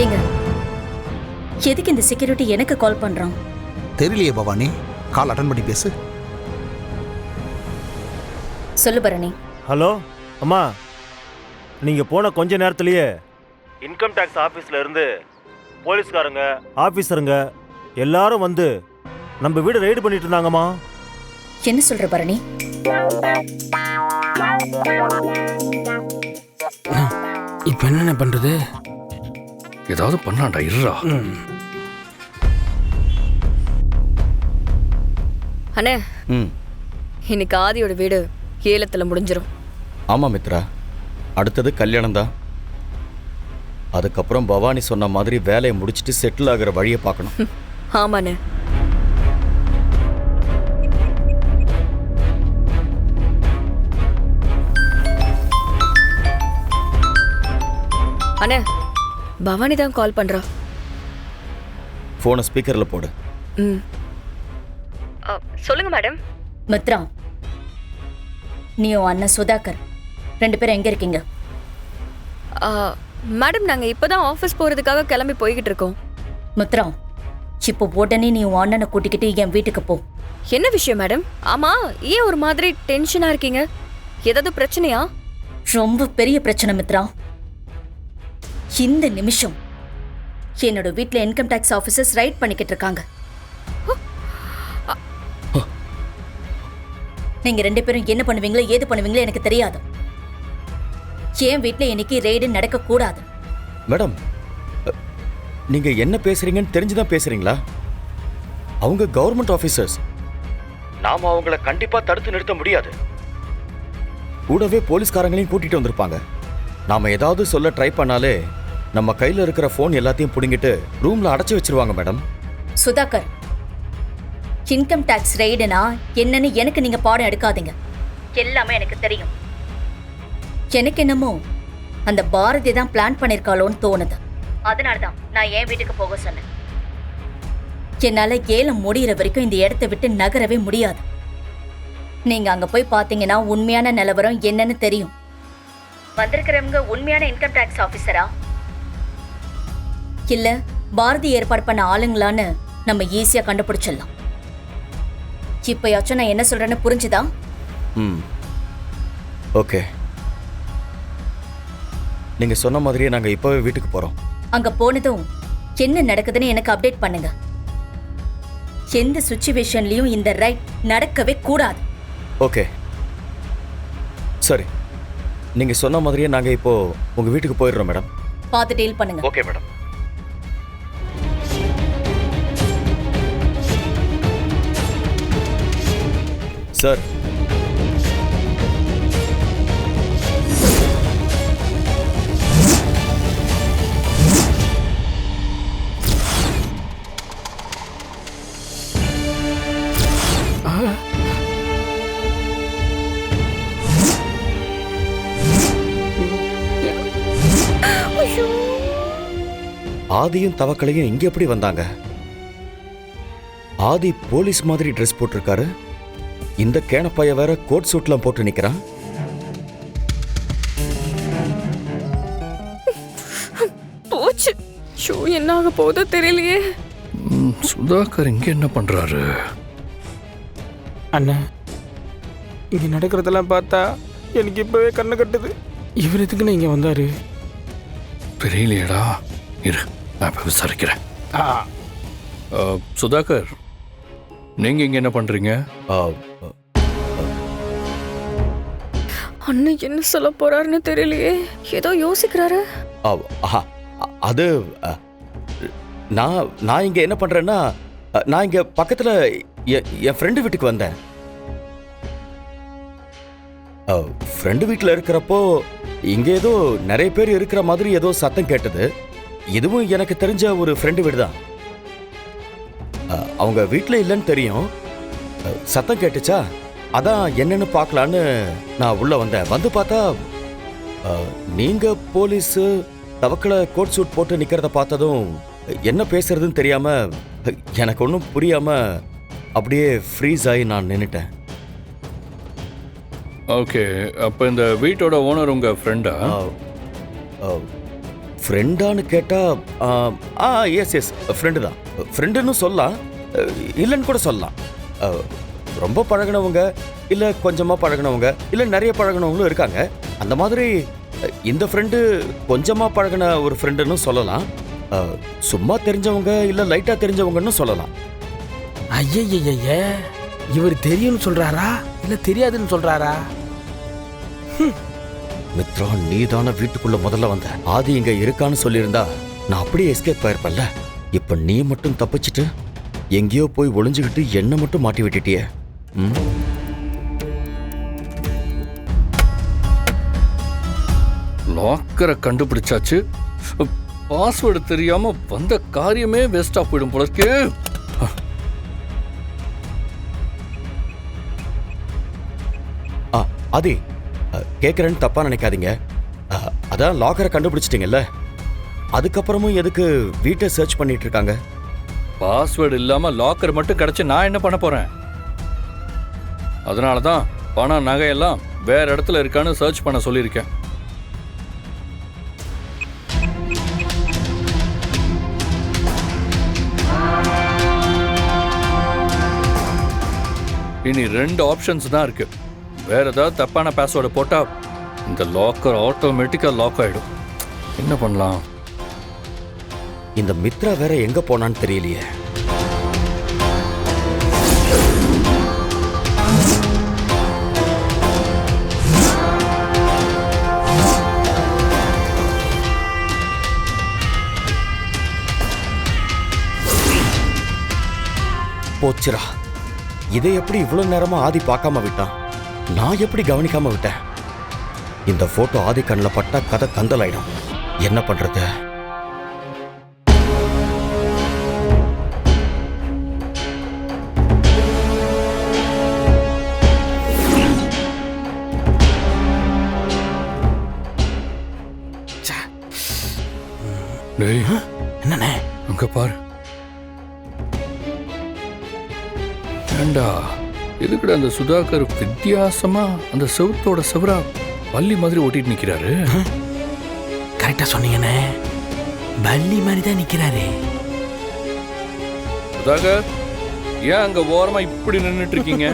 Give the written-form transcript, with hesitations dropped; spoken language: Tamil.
ஏங்க, எதுக்கு இந்த செக்யூரிட்டி எனக்கு கால் பண்றான்? தெரியலையே பவானி, கால் அட்டன் பண்ணி பேசு. சொல்லு பரணி. ஹலோ அம்மா, நீங்கள் போன கொஞ்ச நேரத்துலையே இன்கம் டேக்ஸ் ஆஃபீஸில் இருந்து போலீஸ்காரங்க ஆஃபீஸருங்க எல்லாரும் வந்து நம்ம வீடு ரைடு பண்ணிட்டு இருந்தாங்கம்மா. என்ன சொல்ற பரணி? இப்போ என்னென்ன பண்றது? ஏதாவது பண்ணாண்டா இருடா. அண்ணே, இன்னைக்கு ஆதியோட வீடு ஏலத்தில் முடிஞ்சிடும். ஆமாம் மித்ரா, அடுத்தது கல்யாணம் தான். அதுக்கப்புறம் பவானி சொன்ன மாதிரி வேலையை முடிச்சுட்டு செட்டில் ஆகிற வழியை பார்க்கணும். ஆமாண்ணே. அண்ணே, பவானி தான் கால் பண்றா. ஃபோனை ஸ்பீக்கரில் போடு. சொல்லுங்க மேடம். மித்ரா, நீயும் அண்ணன் சுதாகர் 2 பேரும் எங்க இருக்கீங்க? மேடம், நாங்க இப்பதான் ஆஃபீஸ் போறதுக்காக கிளம்பி போய்கிட்டு இருக்கோம். மித்ரா, இப்போ உடனே நீ உன் அண்ணனை கூட்டிக்கிட்டு என் வீட்டுக்கு போ. என்ன விஷயம் மேடம்? ஆமா, ஏன் ஒரு மாதிரி டென்ஷனா இருக்கீங்க? ஏதாவது பிரச்சனையா? ரொம்ப பெரிய பிரச்சனை மித்ரா. இந்த நிமிஷம் என்னோட வீட்ல இன்கம் டேக்ஸ் ஆபீசர்ஸ் ரைட் பண்ணிக்கிட்டு இருக்காங்க. நீங்க 2 பேரும் என்ன பண்ணுவீங்களோ ஏது பண்ணுவீங்களோ எனக்கு தெரியாது. என் வீட்ல இன்னைக்கு ரெய்டு நடக்க கூடாது. மேடம், நீங்க என்ன பேசுறீங்கன்னு தெரிஞ்சுதான் பேசுறீங்களா? அவங்க கவர்மெண்ட் ஆபீசர்ஸ். நாம அவங்கள கண்டிப்பா தடுத்து நிறுத்த முடியாது. கூடவே போலீஸ்காரங்களையும் கூட்டிட்டு வந்திருப்பாங்க. நாம ஏதாவது சொல்ல ட்ரை பண்ணாலே நம்ம கையில இருக்கிற போன் எல்லாத்தையும் புடுங்கிட்டு ரூம்ல அடைச்சு வச்சிருவாங்க மேடம். சுதாகர், இன்கம் டாக்ஸ் ரெய்டுனா என்னன்னு எனக்கு நீங்க பாடம் எடுக்காதீங்க. எல்லாமே எனக்கு தெரியும். எனக்கு என்னமோ அந்த பாரதி தான் பிளான் பண்ணிருக்காளோன்னு தோணுது. அதனாலதான் நான் என் வீட்டுக்கு போக சொன்னேன். என்னால ஏலம் முடிகிற வரைக்கும் இந்த இடத்தை விட்டு நகரவே முடியாது. நீங்க அங்க போய் பாத்தீங்கன்னா உண்மையான நிலவரம் என்னன்னு தெரியும். வந்திருக்கிறவங்க உண்மையான இன்கம் டாக்ஸ் ஆபீசரா இல்ல பாரதி ஏற்பாடு பண்ண ஆளுங்களான்னு நம்ம ஈஸியா கண்டுபிடிச்சிடலாம். இப்பயாச்சும் நான் என்ன சொல்றேன்னு புரிஞ்சுதா? ஓகே, நீங்க சொன்ன மாதிரியே நாங்க இப்பவே வீட்டுக்கு போறோம். அங்க போனதும் என்ன நடக்குதுன்னு எனக்கு அப்டேட் பண்ணுங்க. எந்த சிச்சுவேஷன்லயும் இந்த ரைட் நடக்கவே கூடாது. ஓகே, சரி. நீங்க சொன்ன மாதிரியே நாங்க இப்போ உங்க வீட்டுக்கு போயிடுறோம் மேடம். பார்த்து டீல் பண்ணுங்க. Okay madam. சார், ஆதியும் தவக்கலையும் இங்க எப்படி வந்தாங்க? ஆதி போலீஸ் மாதிரி ட்ரெஸ் போட்டிருக்காரு. இந்த கேனப்பைய வேற கோட் சூட்லாம் போட்டு நிக்கிறான். போச்சு. ஷோ, என்ன ஆக போதோ தெரியலையே. சுதாகர் இங்க என்ன பண்றாரு? அண்ணா, இங்க நடக்கிறதெல்லாம் பார்த்தா எனக்கு இப்பவே கண்ணு கட்டுது. இவர் எதுக்குன்னு இங்க வந்தாரு? தெரியலையடா, இரு நான் இப்ப விசாரிக்கிறேன். சுதாகர், நீங்க இங்க என்ன பண்றீங்க? அண்ணன் என்ன சொல்ல போறாருன்னு தெரியலையே. ஏதோ யோசிக்கிறாரு. அது நான் இங்க என்ன பண்றேன்னா, நான் இங்க பக்கத்துல என் ஃப்ரெண்டு வீட்டுக்கு வந்தேன். ஃப்ரெண்டு வீட்டில் இருக்கிறப்போ இங்க ஏதோ நிறைய பேர் இருக்கிற மாதிரி ஏதோ சத்தம் கேட்டது. இதுவும் எனக்கு தெரிஞ்ச ஒரு ஃப்ரெண்டு வீடு தான். அவங்க வீட்டில் இல்லைன்னு தெரியும். சத்தம் கேட்டுச்சா, அதான் என்னன்னு பார்க்கலான்னு நான் உள்ள வந்தேன். வந்து பார்த்தா நீங்க போலீஸு தவக்கலை கோட் சூட் போட்டு நிக்கிறத பார்த்ததும் என்ன பேசுறதுன்னு தெரியாம எனக்கு ஒன்றும் புரியாம அப்படியே ஃப்ரீஸ் ஆகி நான் நின்னுட்டேன். ஓகே, அப்போ இந்த வீட்டோட ஓனர் உங்க ஃப்ரெண்டா? ஃப்ரெண்டான்னு கேட்டா எஸ் ஃப்ரெண்டு தான். ஃப்ரெண்டுன்னு சொல்லலாம், இல்லைன்னு கூட சொல்லலாம். ரொம்ப பழகினவங்க, இல்லை கொஞ்சமாக பழகினவங்க, இல்லை நிறைய பழகினவங்களும் இருக்காங்க. அந்த மாதிரி இந்த ஃப்ரெண்டு கொஞ்சமாக பழகின ஒரு ஃப்ரெண்டுன்னு சொல்லலாம். சும்மா தெரிஞ்சவங்க, இல்லை லைட்டாக தெரிஞ்சவங்கன்னு சொல்லலாம். ஐயய்ய, இவர் தெரியும்னு சொல்றாரா இல்ல தெரியாதுன்னு சொல்றாரா? மித்ரா, நீ தானே வீட்டுக்குள்ள முதல்ல வந்த. ஆதி இங்க இருக்கான்னு சொல்லியிருந்தா நான் அப்படியே எஸ்கேப் ஆயிருப்பேன்ல. இப்ப நீ மட்டும் தப்பிச்சிட்டு எங்கேயோ போய் ஒளிஞ்சுக்கிட்டு என்ன மட்டும் மாட்டி விட்டுட்டியே. லாக்கரை கண்டுபிடிச்சாச்சு, பாஸ்வேர்டு தெரியாம வந்த காரியமே வேஸ்டா போயிடும் போல இருக்கே. ஆதி, கேட்குறேன்னு தப்பா நினைக்காதீங்க. அதான் லாக்கரை கண்டுபிடிச்சிட்டீங்கல்ல, அதுக்கப்புறமும் எதுக்கு வீட்டை சர்ச் பண்ணிட்டு இருக்காங்க? பாஸ்வேர்டு இல்லாம லாக்கர் மட்டும் கிடைச்சு நான் என்ன பண்ண போறேன்? அதனாலதான் பணம் நகையெல்லாம் வேற இடத்துல இருக்கான்னு சர்ச் பண்ண சொல்லியிருக்கேன். இனி 2 ஆப்ஷன்ஸ் தான் இருக்கு. வேற ஏதாவது தப்பான பாஸ்வேர்டு போட்டா இந்த லாக்கர் ஆட்டோமேட்டிக்கா லாக் ஆயிடும். என்ன பண்ணலாம்? இந்த மித்ரா வேற எங்க போனான்னு தெரியலையே. போச்சுரா, இதை எப்படி இவ்வளவு நேரமா ஆதி பார்க்காம விட்டான்? நான் எப்படி கவனிக்காம விட்டேன்? இந்த போட்டோ ஆதி கண்ணில் பட்டா கதை கந்தலாயிடும். என்ன பண்றது? டேய், என்னண்ணே? அங்க பாரு. ஏண்டா, எதுக்குடா அந்த சுதாகர் வித்தியாசமா அந்த செவுத்தோட செவரா பள்ளி மாதிரி ஓட்டிட்டு நிக்கிறாரு? கரெக்டா சொன்னீங்கண்ணே, பள்ளி மாதிரி தான் நிக்கிறாரு. சுதாகர், ஏன் அங்க ஓரமா இப்படி நின்னுட்டு இருக்கீங்க?